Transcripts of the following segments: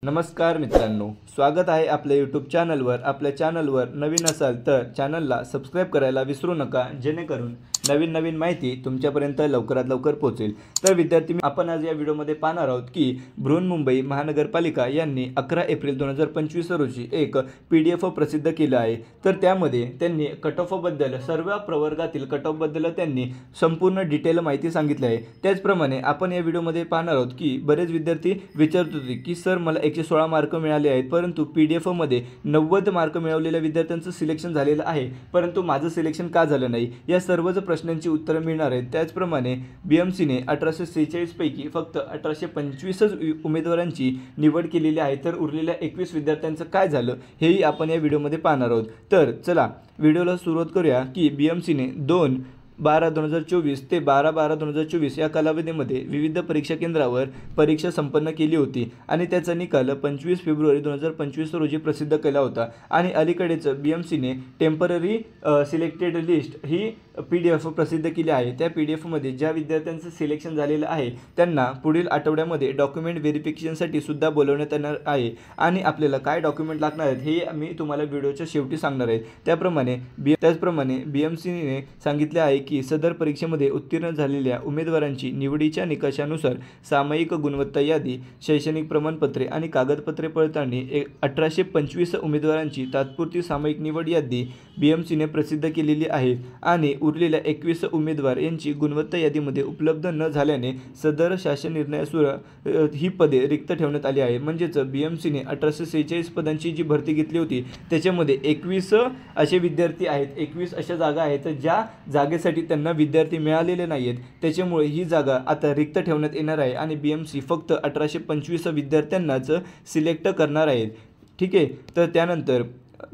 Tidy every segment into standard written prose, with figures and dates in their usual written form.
नमस्कार मित्रांनो, स्वागत आहे आपल्या यूट्यूब चॅनलवर। आपल्या चॅनलवर नवीन असाल तर चॅनलला सबस्क्राईब करायला विसरू नका, जेणेकरून नवीन माहिती तुमच्यापर्यंत लवकरात लवकर पोहोचेल। तर विद्यार्थी आपण आज या व्हिडिओमध्ये पाहणार आहोत की बृहन्मुंबई महानगरपालिका यांनी 11 एप्रिल 2025 रोजी एक PDF प्रसिद्ध केलं आहे। तर त्यामध्ये त्यांनी कट ऑफ बद्दल, सर्व प्रवर्गातील कट ऑफ बद्दल त्यांनी संपूर्ण डिटेल माहिती सांगितली आहे। त्याचप्रमाणे आपण या व्हिडिओमध्ये पाहणार आहोत की बरेच विद्यार्थी विचारत होते की सर मला 116 मार्क मिळाले आहेत, परंतु PDF मध्ये 90 मार्क मिळवलेल्या विद्यार्थ्यांचं सिलेक्शन झालेलं आहे, परंतु माझं सिलेक्शन का झालं नाही, या सर्वच प्रश्नांची उत्तरं मिळणार आहेत। त्याचप्रमाणे BMCने 1846 पैकी फक्त 1825 उमेदवारांची निवड केलेली आहे, तर उरलेल्या 21 विद्यार्थ्यांचं काय झालं हेही आपण या व्हिडिओमध्ये पाहणार आहोत। तर चला व्हिडिओला सुरुवात करूया की BMCने 2/12/2024 ते 12/12/2024 या कालावधीमध्ये विविध परीक्षा केंद्रावर परीक्षा संपन्न केली होती आणि त्याचा निकाल 25 फेब्रुवारी 2025 रोजी प्रसिद्ध केला होता। आणि अलीकडेच BMCने टेम्पररी सिलेक्टेड लिस्ट ही PDF प्रसिद्ध केली आहे। त्या PDF मध्ये ज्या विद्यार्थ्यांचं सिलेक्शन झालेलं आहे त्यांना पुढील आठवड्यामध्ये डॉक्युमेंट व्हेरिफिकेशनसाठी सुद्धा बोलवण्यात येणार आहे आणि आपल्याला काय डॉक्युमेंट लागणार आहेत हे मी तुम्हाला व्हिडिओच्या शेवटी सांगणार आहे। त्याचप्रमाणे BMCने सांगितले आहे की सदर परीक्षेमध्ये उत्तीर्ण झालेल्या उमेदवारांची निवडीच्या निकषानुसार सामायिक गुणवत्ता यादी, शैक्षणिक प्रमाणपत्रे आणि कागदपत्रे पडताळणी 1825 उमेदवारांची तात्पुरती सामायिक निवड यादी BMCने प्रसिद्ध केलेली आहे आणि उरलेल्या 21 उमेदवार यांची गुणवत्ता यादीमध्ये उपलब्ध न झाल्याने सदर शासन निर्णयानुसार ही पदे रिक्त ठेवण्यात आली आहे। म्हणजेच BMCने 1846 पदांची जी भरती घेतली होती त्याच्यामध्ये 21 असे विद्यार्थी आहेत, 21 अशा जागा आहेत ज्या जागेसाठी त्यांना विद्यार्थी मिळालेले नाहीत, त्याच्यामुळे ही जागा आता रिक्त ठेवण्यात येणार आहे आणि BMC फक्त 1825 विद्यार्थ्यांनाच सिलेक्ट करणार आहेत। ठीक आहे, तर त्यानंतर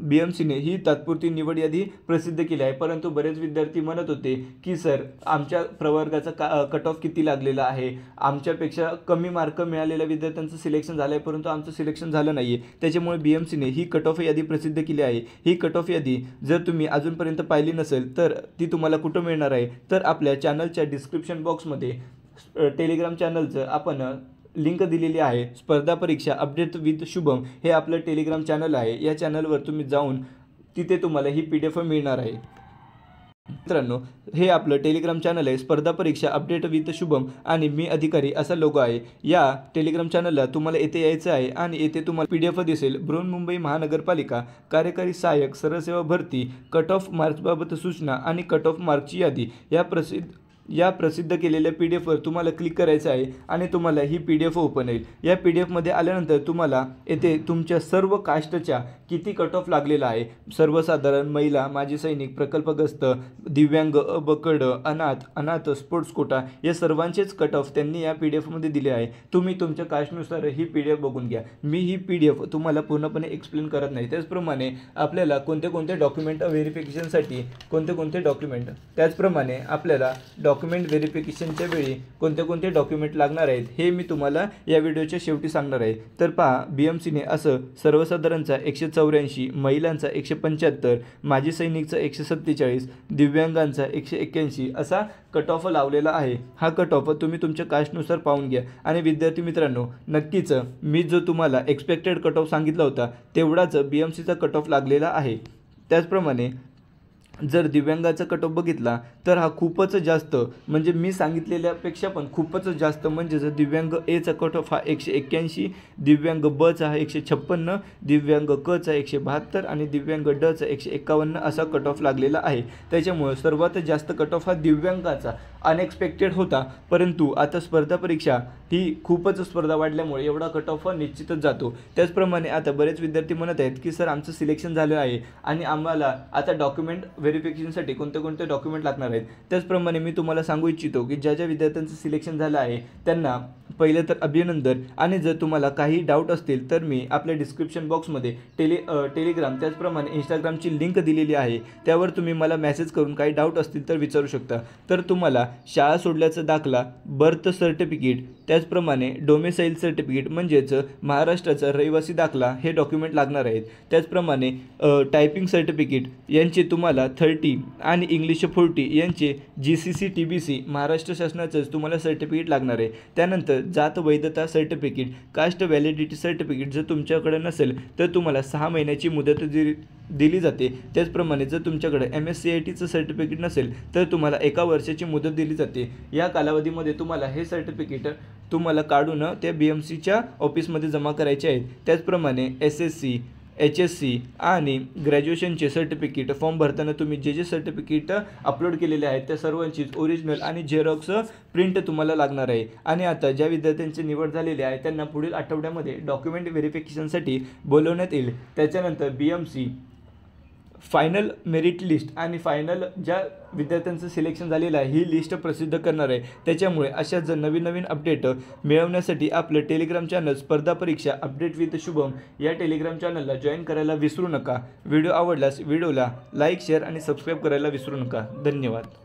BMCने ही तात्पुरती निवड यादी प्रसिद्ध केली आहे, परंतु बरेच विद्यार्थी म्हणत होते की सर आमच्या प्रवर्गाचा कट ऑफ किती लागलेला आहे, आमच्यापेक्षा कमी मार्क मिळालेल्या विद्यार्थ्यांचं सिलेक्शन झालं आहे परंतु आमचं सिलेक्शन झालं नाही आहे। त्याच्यामुळे BMCने ही कट ऑफ यादी प्रसिद्ध केली आहे। ही कट ऑफ यादी जर तुम्ही अजूनपर्यंत पाहिली नसेल तर ती तुम्हाला कुठं मिळणार आहे, तर आपल्या चॅनलच्या डिस्क्रिप्शन बॉक्समध्ये टेलिग्राम चॅनलचं आपण लिंक दिलेली आहे। स्पर्धा परीक्षा अपडेट विथ शुभम हे आपलं टेलिग्राम चॅनल आहे। या चॅनलवर तुम्ही जाऊन तिथे तुम्हाला ही PDF मिळणार आहे। मित्रांनो, हे आपलं टेलिग्राम चॅनल आहे, स्पर्धा परीक्षा अपडेट विथ शुभम आणि मी अधिकारी असा लोगो आहे। या टेलिग्राम चॅनलला तुम्हाला येथे यायचं आहे आणि येथे तुम्हाला PDF दिसेल, बृहन्मुंबई महानगरपालिका कार्यकारी सहाय्यक सरसेवा भरती कट ऑफ मार्क्सबाबत सूचना आणि कट ऑफ मार्क्सची यादी या प्रसिद्ध केलेल्या PDFवर तुम्हाला क्लिक करायचं आहे आणि तुम्हाला ही PDF ओपन होईल। या PDFमध्ये आल्यानंतर तुम्हाला येथे तुमच्या सर्व कास्टच्या किती कट ऑफ लागलेला आहे, सर्वसाधारण, महिला, माजी सैनिक, प्रकल्पग्रस्त, दिव्यांग, अबकड, अनाथ, स्पोर्ट्स कोटा या सर्वांचेच कट ऑफ त्यांनी या PDFमध्ये दिले आहे। तुम्ही तुमच्या कास्टनुसार ही PDF बघून घ्या। मी ही PDF तुम्हाला पूर्णपणे एक्सप्लेन करत नाही। त्याचप्रमाणे आपल्याला कोणते डॉक्युमेंट व्हेरिफिकेशनसाठी कोणते डॉक्युमेंट, त्याचप्रमाणे आपल्याला डॉक्युमेंट व्हेरिफिकेशनच्या वेळी कोणते डॉक्युमेंट लागणार आहेत हे मी तुम्हाला या व्हिडिओच्या शेवटी सांगणार आहे। तर पहा, BMCने असं सर्वसाधारणचा 184, महिलांचा 175, माजी सैनिकचा 147, दिव्यांगांचा 181 असा कट ऑफ लावलेला आहे। हा कट ऑफ तुम्ही तुमच्या कास्टनुसार पाहून घ्या। आणि विद्यार्थी मित्रांनो, नक्कीच मी जो तुम्हाला एक्सपेक्टेड कट ऑफ सांगितला होता तेवढाच BMCचा कट ऑफ लागलेला आहे। त्याचप्रमाणे जर दिव्यांगाचा कट ऑफ बघितला तर हा खूपच जास्त, म्हणजे मी सांगितलेल्यापेक्षा पण खूपच जास्त, म्हणजे जर दिव्यांग Aचा कट ऑफ हा 181, दिव्यांग Bचा हा 156, दिव्यांग Kचा 172 आणि दिव्यांग Dचा 151 असा कट ऑफ लागलेला आहे। त्याच्यामुळे सर्वात जास्त कट ऑफ हा दिव्यांगाचा अनएक्सपेक्टेड होता, परंतु आता स्पर्धा परीक्षा ही खूपच स्पर्धा वाढल्यामुळे एवढा कट ऑफ निश्चितच जातो। त्याचप्रमाणे आता बरेच विद्यार्थी म्हणत आहेत की सर आमचं सिलेक्शन झालं आहे आणि आम्हाला आता डॉक्युमेंट व्हेरिफिकेशनसाठी कोणते डॉक्युमेंट लागणार आहेत। त्याचप्रमाणे मी तुम्हाला सांगू इच्छितो की ज्या विद्यार्थ्यांचं सिलेक्शन झालं आहे त्यांना पहिले तर अभिनंदन। आणि जर तुम्हाला काही डाऊट असतील तर मी आपल्या डिस्क्रिप्शन बॉक्समध्ये टेलिग्राम त्याचप्रमाणे इंस्टाग्रामची लिंक दिलेली आहे, त्यावर तुम्ही मला मेसेज करून काही डाऊट असतील तर विचारू शकता। तर तुम्हाला शाळा सोडल्याचा दाखला, बर्थ सर्टिफिकेट, त्याचप्रमाणे डोमेसाईल सर्टिफिकेट म्हणजेच महाराष्ट्राचा रहिवासी दाखला हे डॉक्युमेंट लागणार आहेत. त्याचप्रमाणे टायपिंग सर्टिफिकेट यांचे तुम्हाला 30 आणि इंग्लिश 40 यांचे GCC TBC महाराष्ट्र शासनाचंच तुम्हाला सर्टिफिकेट लागणार आहे. त्यानंतर जात वैधता सर्टिफिकेट, कास्ट व्हॅलिडिटी सर्टिफिकेट जर तुमच्याकडे नसेल तर तुम्हाला 6 महिन्याची मुदत दिली जाते. त्याचप्रमाणे जर तुमच्याकडे MSCITचं सर्टिफिकेट नसेल तर तुम्हाला 1 वर्षाची मुदत दिली जाते. या कालावधीमध्ये तुम्हाला हे सर्टिफिकेट तुम्हाला काढून त्या BMCच्या ऑफिसमध्ये जमा करायचे आहेत. त्याचप्रमाणे SSC, HSC आणि ग्रॅज्युएशनचे सर्टिफिकेट फॉर्म भरताना तुम्ही जे सर्टिफिकेट अपलोड केलेले आहेत त्या सर्वांचीच ओरिजिनल आणि झेरॉक्स प्रिंट तुम्हाला लागणार आहे. आणि आता ज्या विद्यार्थ्यांची निवड झालेली आहे त्यांना पुढील आठवड्यामध्ये डॉक्युमेंट व्हेरिफिकेशनसाठी बोलवण्यात येईल. त्याच्यानंतर BMC फायनल मेरिट लिस्ट आणि फायनल ज्या विद्यार्थ्यांचं सिलेक्शन झालेलं आहे ही लिस्ट प्रसिद्ध करणार आहे. त्याच्यामुळे अशा जर नवीन अपडेट मिळवण्यासाठी आपलं टेलिग्राम चॅनल स्पर्धा परीक्षा अपडेट विथ शुभम या टेलिग्राम चॅनलला जॉईन करायला विसरू नका. व्हिडिओ आवडल्यास व्हिडिओला लाईक, शेअर आणि सबस्क्राईब करायला विसरू नका. धन्यवाद.